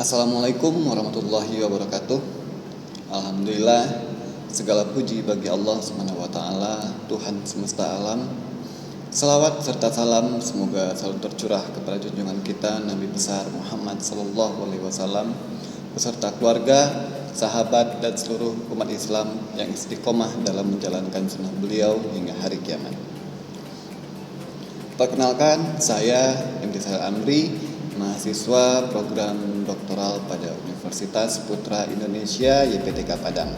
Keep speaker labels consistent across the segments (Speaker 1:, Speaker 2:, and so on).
Speaker 1: Assalamualaikum warahmatullahi wabarakatuh. Alhamdulillah, segala puji bagi Allah Subhanahu wa taala, Tuhan semesta alam. Selawat serta salam semoga selalu tercurah kepada junjungan kita Nabi besar Muhammad sallallahu alaihi wasallam beserta keluarga, sahabat dan seluruh umat Islam yang istiqomah dalam menjalankan sunnah beliau hingga hari kiamat. Perkenalkan, saya Imtisal Amri, mahasiswa program doktoral pada Universitas Putra Indonesia YPTK Padang.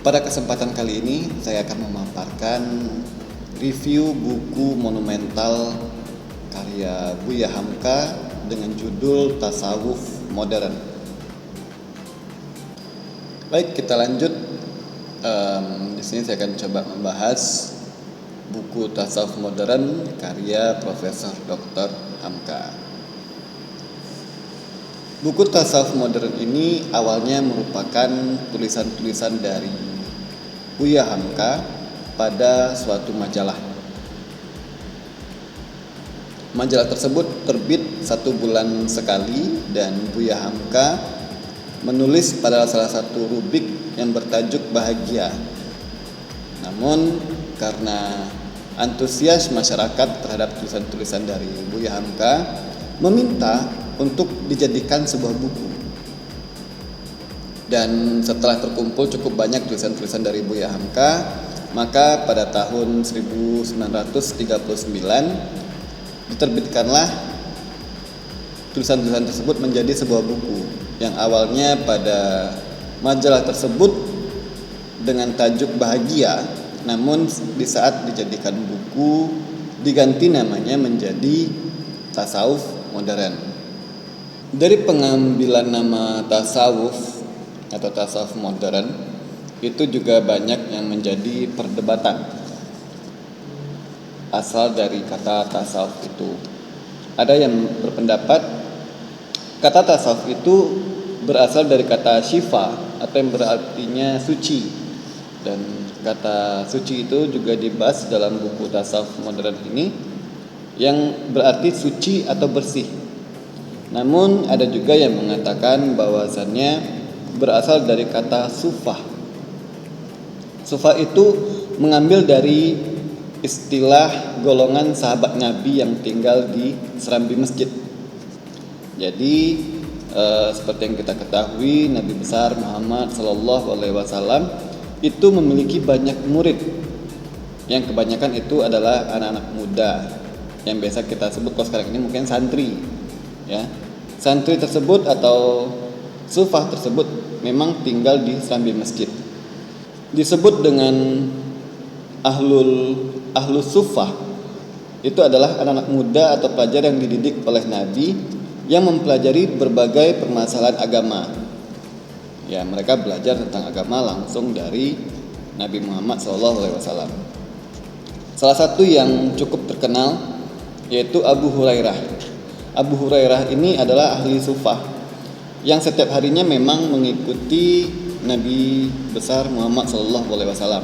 Speaker 1: Pada kesempatan kali ini saya akan memaparkan review buku monumental karya Buya Hamka dengan judul Tasawuf Modern. Baik, kita lanjut. Di sini saya akan coba membahas buku Tasawuf Modern karya Profesor Dr. Hamka. Buku Tasawuf Modern ini awalnya merupakan tulisan-tulisan dari Buya Hamka pada suatu majalah. Majalah tersebut terbit 1 bulan sekali dan Buya Hamka menulis pada salah satu rubrik yang bertajuk Bahagia. Namun karena antusias masyarakat terhadap tulisan-tulisan dari Buya Hamka meminta untuk dijadikan sebuah buku. Dan setelah terkumpul cukup banyak tulisan-tulisan dari Buya Hamka, maka pada tahun 1939 diterbitkanlah tulisan-tulisan tersebut menjadi sebuah buku yang awalnya pada majalah tersebut dengan tajuk Bahagia, namun di saat dijadikan buku diganti namanya menjadi Tasawuf Modern. Dari pengambilan nama tasawuf atau tasawuf modern itu juga banyak yang menjadi perdebatan asal dari kata tasawuf itu. Ada yang berpendapat kata tasawuf itu berasal dari kata syifa atau yang berartinya suci, dan kata suci itu juga dibahas dalam buku Tasawuf Modern ini yang berarti suci atau bersih. Namun ada juga yang mengatakan bahwasannya berasal dari kata sufah. Sufah itu mengambil dari istilah golongan sahabat Nabi yang tinggal di serambi masjid. Jadi seperti yang kita ketahui, Nabi besar Muhammad sallallahu alaihi wasallam itu memiliki banyak murid yang kebanyakan itu adalah anak-anak muda yang biasa kita sebut kalau sekarang ini mungkin santri, ya. Santri tersebut atau sufah tersebut memang tinggal di serambi masjid. Disebut dengan ahlus sufah itu adalah anak-anak muda atau pelajar yang dididik oleh Nabi yang mempelajari berbagai permasalahan agama. Ya, mereka belajar tentang agama langsung dari Nabi Muhammad SAW. Salah satu yang cukup terkenal yaitu Abu Hurairah. Abu Hurairah ini adalah ahli sufah yang setiap harinya memang mengikuti Nabi besar Muhammad SAW.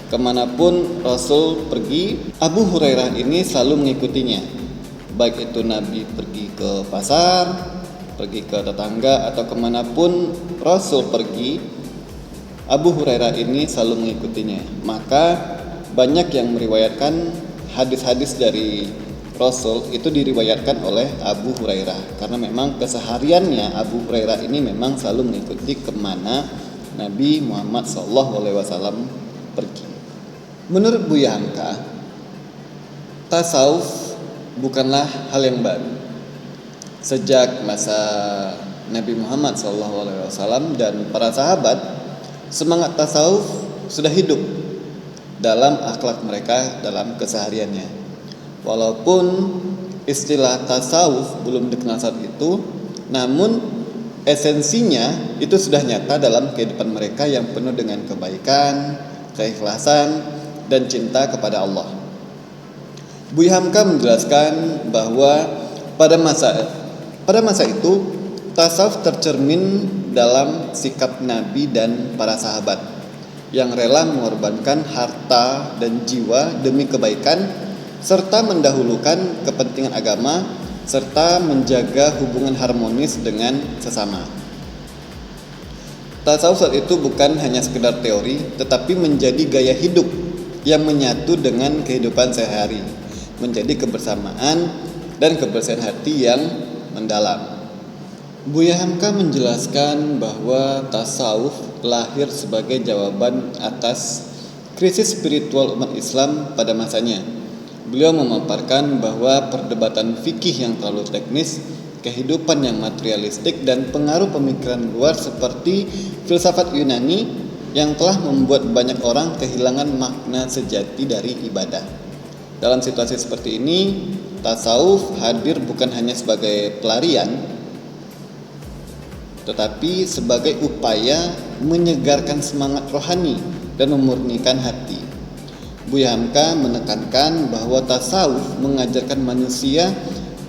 Speaker 1: Kemanapun Rasul pergi, Abu Hurairah ini selalu mengikutinya. Baik itu Nabi pergi ke pasar, pergi ke tetangga, atau kemanapun Rasul pergi, Abu Hurairah ini selalu mengikutinya. Maka banyak yang meriwayatkan hadis-hadis dari Rasul itu diriwayatkan oleh Abu Hurairah, karena memang kesehariannya Abu Hurairah ini memang selalu mengikuti kemana Nabi Muhammad SAW pergi. Menurut Buya Hamka, tasawuf bukanlah hal yang baru. Sejak masa Nabi Muhammad SAW dan para sahabat, semangat tasawuf sudah hidup dalam akhlak mereka dalam kesehariannya. Walaupun istilah tasawuf belum dikenal saat itu, namun esensinya itu sudah nyata dalam kehidupan mereka yang penuh dengan kebaikan, keikhlasan, dan cinta kepada Allah. Buya Hamka menjelaskan bahwa pada masa itu tasawuf tercermin dalam sikap Nabi dan para sahabat yang rela mengorbankan harta dan jiwa demi kebaikan serta mendahulukan kepentingan agama serta menjaga hubungan harmonis dengan sesama. Tasawuf saat itu bukan hanya sekedar teori, tetapi menjadi gaya hidup yang menyatu dengan kehidupan sehari-hari, menjadi kebersamaan dan kebersihan hati yang mendalam. Buya Hamka menjelaskan bahwa tasawuf lahir sebagai jawaban atas krisis spiritual umat Islam pada masanya. Beliau memaparkan bahwa perdebatan fikih yang terlalu teknis, kehidupan yang materialistik, dan pengaruh pemikiran luar seperti filsafat Yunani yang telah membuat banyak orang kehilangan makna sejati dari ibadah. Dalam situasi seperti ini, tasawuf hadir bukan hanya sebagai pelarian, tetapi sebagai upaya menyegarkan semangat rohani dan memurnikan hati. Buya Hamka menekankan bahwa tasawuf mengajarkan manusia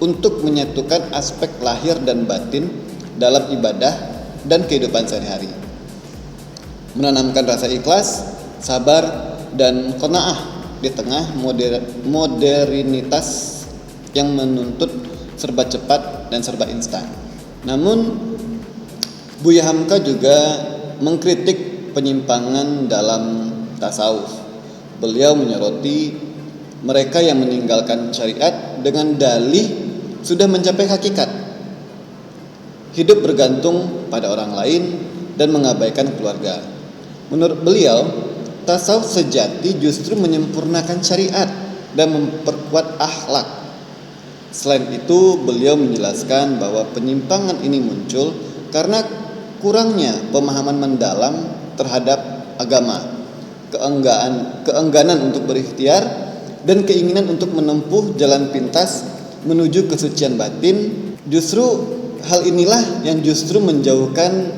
Speaker 1: untuk menyatukan aspek lahir dan batin dalam ibadah dan kehidupan sehari-hari, menanamkan rasa ikhlas, sabar, dan qanaah di tengah modernitas yang menuntut serba cepat dan serba instan. Namun Buya Hamka juga mengkritik penyimpangan dalam tasawuf. Beliau menyoroti mereka yang meninggalkan syariat dengan dalih sudah mencapai hakikat, hidup bergantung pada orang lain, dan mengabaikan keluarga. Menurut beliau, tasawuf sejati justru menyempurnakan syariat dan memperkuat akhlak. Selain itu, beliau menjelaskan bahwa penyimpangan ini muncul karena kurangnya pemahaman mendalam terhadap agama, keengganan untuk berikhtiar, dan keinginan untuk menempuh jalan pintas menuju kesucian batin. Justru hal inilah yang justru menjauhkan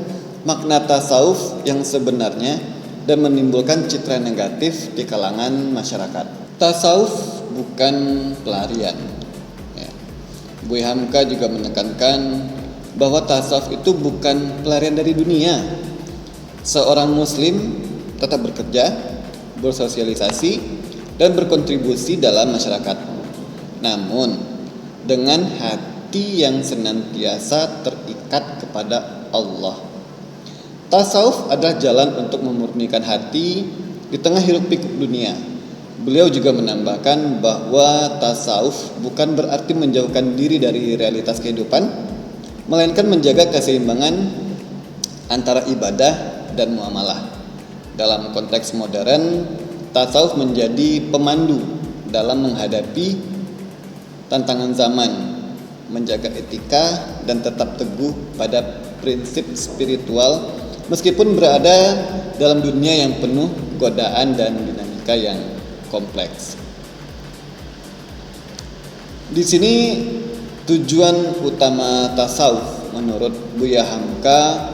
Speaker 1: makna tasawuf yang sebenarnya dan menimbulkan citra negatif di kalangan masyarakat. Tasawuf bukan pelarian. Buya Hamka juga menekankan bahwa tasawuf itu bukan pelarian dari dunia. Seorang muslim tetap bekerja, bersosialisasi, dan berkontribusi dalam masyarakat, namun dengan hati yang senantiasa terikat kepada Allah. Tasawuf adalah jalan untuk memurnikan hati di tengah hiruk-pikuk dunia. Beliau juga menambahkan bahwa tasawuf bukan berarti menjauhkan diri dari realitas kehidupan, melainkan menjaga keseimbangan antara ibadah dan muamalah. Dalam konteks modern, tasawuf menjadi pemandu dalam menghadapi tantangan zaman, menjaga etika, dan tetap teguh pada prinsip spiritual meskipun berada dalam dunia yang penuh godaan dan dinamika yang kompleks. Di sini tujuan utama tasawuf menurut Buya Hamka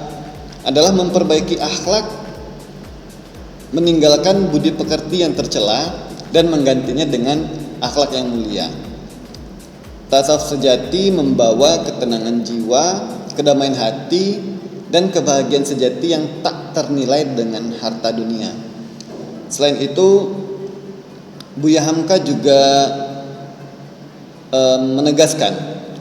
Speaker 1: adalah memperbaiki akhlak, meninggalkan budi pekerti yang tercela, dan menggantinya dengan akhlak yang mulia. Tasawuf sejati membawa ketenangan jiwa, kedamaian hati, dan kebahagiaan sejati yang tak ternilai dengan harta dunia. Selain itu, Buya Hamka juga menegaskan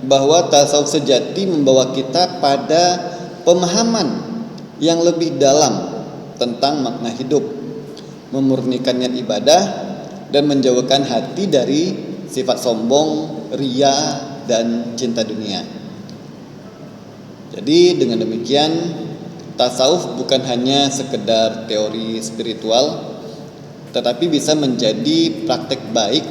Speaker 1: bahwa tasawuf sejati membawa kita pada pemahaman yang lebih dalam tentang makna hidup, memurnikan niat ibadah, dan menjauhkan hati dari sifat sombong, ria, dan cinta dunia. Jadi dengan demikian, tasawuf bukan hanya sekedar teori spiritual, tetapi bisa menjadi praktek baik,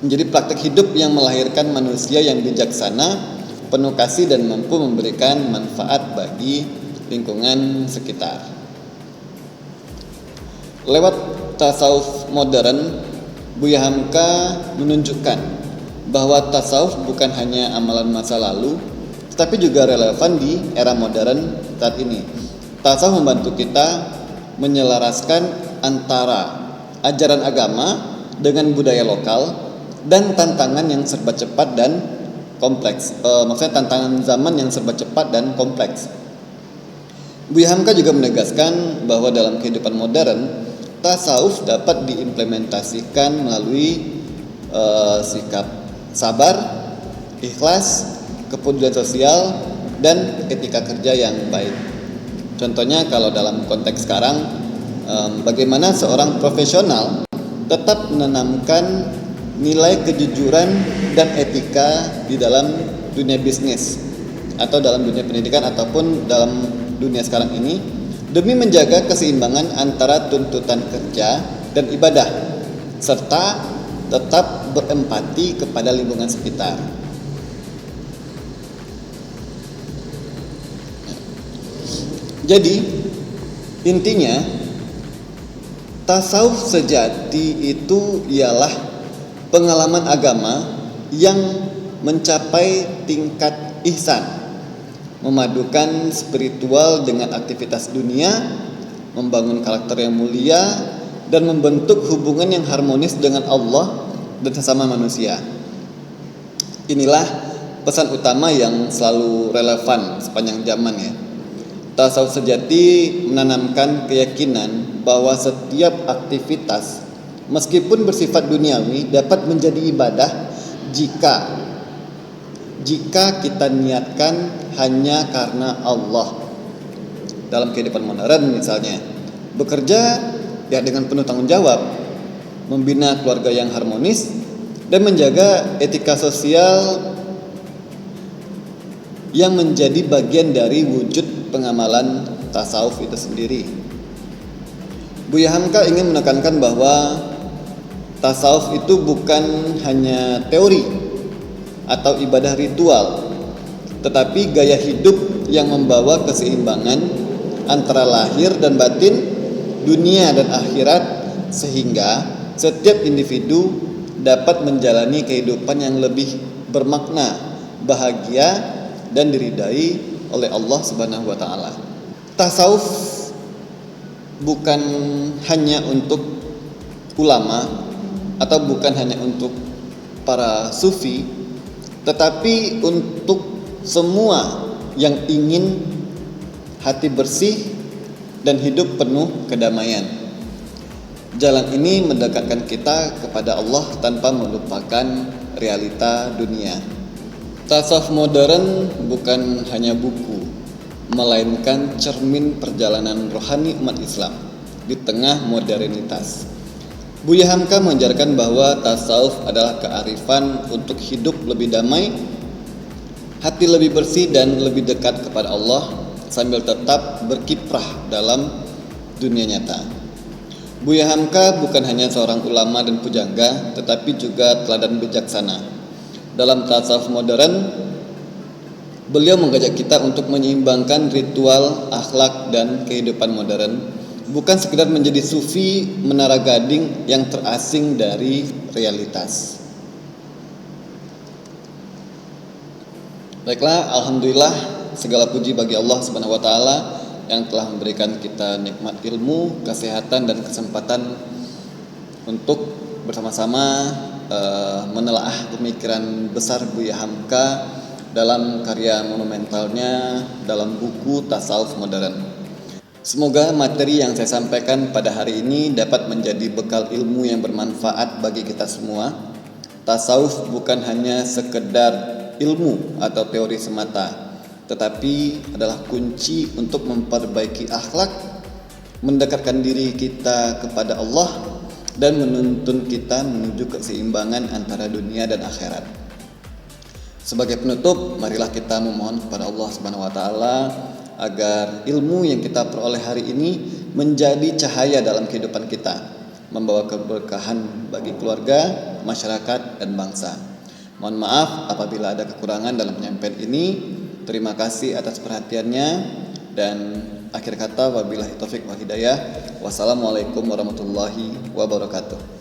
Speaker 1: menjadi praktek hidup yang melahirkan manusia yang bijaksana, penuh kasih, dan mampu memberikan manfaat bagi lingkungan sekitar. Lewat tasawuf modern, Buya Hamka menunjukkan bahwa tasawuf bukan hanya amalan masa lalu, tetapi juga relevan di era modern saat ini. Tasawuf membantu kita menyelaraskan antara ajaran agama dengan budaya lokal dan tantangan yang serba cepat dan kompleks. Maksudnya tantangan zaman yang serba cepat dan kompleks. Buya Hamka juga menegaskan bahwa dalam kehidupan modern, tasawuf dapat diimplementasikan melalui sikap sabar, ikhlas, kepedulian sosial, dan etika kerja yang baik. Contohnya kalau dalam konteks sekarang, bagaimana seorang profesional tetap menanamkan nilai kejujuran dan etika di dalam dunia bisnis atau dalam dunia pendidikan ataupun dalam dunia sekarang ini demi menjaga keseimbangan antara tuntutan kerja dan ibadah serta tetap berempati kepada lingkungan sekitar. Jadi intinya tasawuf sejati itu ialah pengalaman agama yang mencapai tingkat ihsan, memadukan spiritual dengan aktivitas dunia, membangun karakter yang mulia, dan membentuk hubungan yang harmonis dengan Allah dan sesama manusia. Inilah pesan utama yang selalu relevan sepanjang zaman ya. Tasawuf sejati menanamkan keyakinan bahwa setiap aktivitas meskipun bersifat duniawi dapat menjadi ibadah jika kita niatkan hanya karena Allah. Dalam kehidupan modern misalnya, bekerja ya dengan penuh tanggung jawab, membina keluarga yang harmonis dan menjaga etika sosial yang menjadi bagian dari wujud pengamalan tasawuf itu sendiri. Buya Hamka ingin menekankan bahwa tasawuf itu bukan hanya teori atau ibadah ritual, tetapi gaya hidup yang membawa keseimbangan antara lahir dan batin, dunia dan akhirat, sehingga setiap individu dapat menjalani kehidupan yang lebih bermakna, bahagia, dan diridai oleh Allah Subhanahu wa taala. Tasawuf bukan hanya untuk ulama atau bukan hanya untuk para sufi, tetapi untuk semua yang ingin hati bersih dan hidup penuh kedamaian. Jalan ini mendekatkan kita kepada Allah tanpa melupakan realita dunia. Tasawuf modern bukan hanya buku, melainkan cermin perjalanan rohani umat Islam di tengah modernitas. Buya Hamka mengajarkan bahwa tasawuf adalah kearifan untuk hidup lebih damai, hati lebih bersih dan lebih dekat kepada Allah sambil tetap berkiprah dalam dunia nyata. Buya Hamka bukan hanya seorang ulama dan pujangga, tetapi juga teladan bijaksana. Dalam tasawuf modern, beliau mengajak kita untuk menyeimbangkan ritual, akhlak, dan kehidupan modern, bukan sekedar menjadi sufi menara gading yang terasing dari realitas. Baiklah, alhamdulillah segala puji bagi Allah Subhanahu wa taala yang telah memberikan kita nikmat ilmu, kesehatan, dan kesempatan untuk bersama-sama menelaah pemikiran besar Buya Hamka dalam karya monumentalnya dalam buku Tasawuf Modern. Semoga materi yang saya sampaikan pada hari ini dapat menjadi bekal ilmu yang bermanfaat bagi kita semua. Tasawuf bukan hanya sekedar ilmu atau teori semata, tetapi adalah kunci untuk memperbaiki akhlak, mendekatkan diri kita kepada Allah, dan menuntun kita menuju keseimbangan antara dunia dan akhirat. Sebagai penutup, marilah kita memohon kepada Allah Subhanahu wa taala agar ilmu yang kita peroleh hari ini menjadi cahaya dalam kehidupan kita, membawa keberkahan bagi keluarga, masyarakat, dan bangsa. Mohon maaf apabila ada kekurangan dalam penyampaian ini. Terima kasih atas perhatiannya, dan akhir kata wabillahi taufik wal hidayah. Wassalamualaikum warahmatullahi wabarakatuh.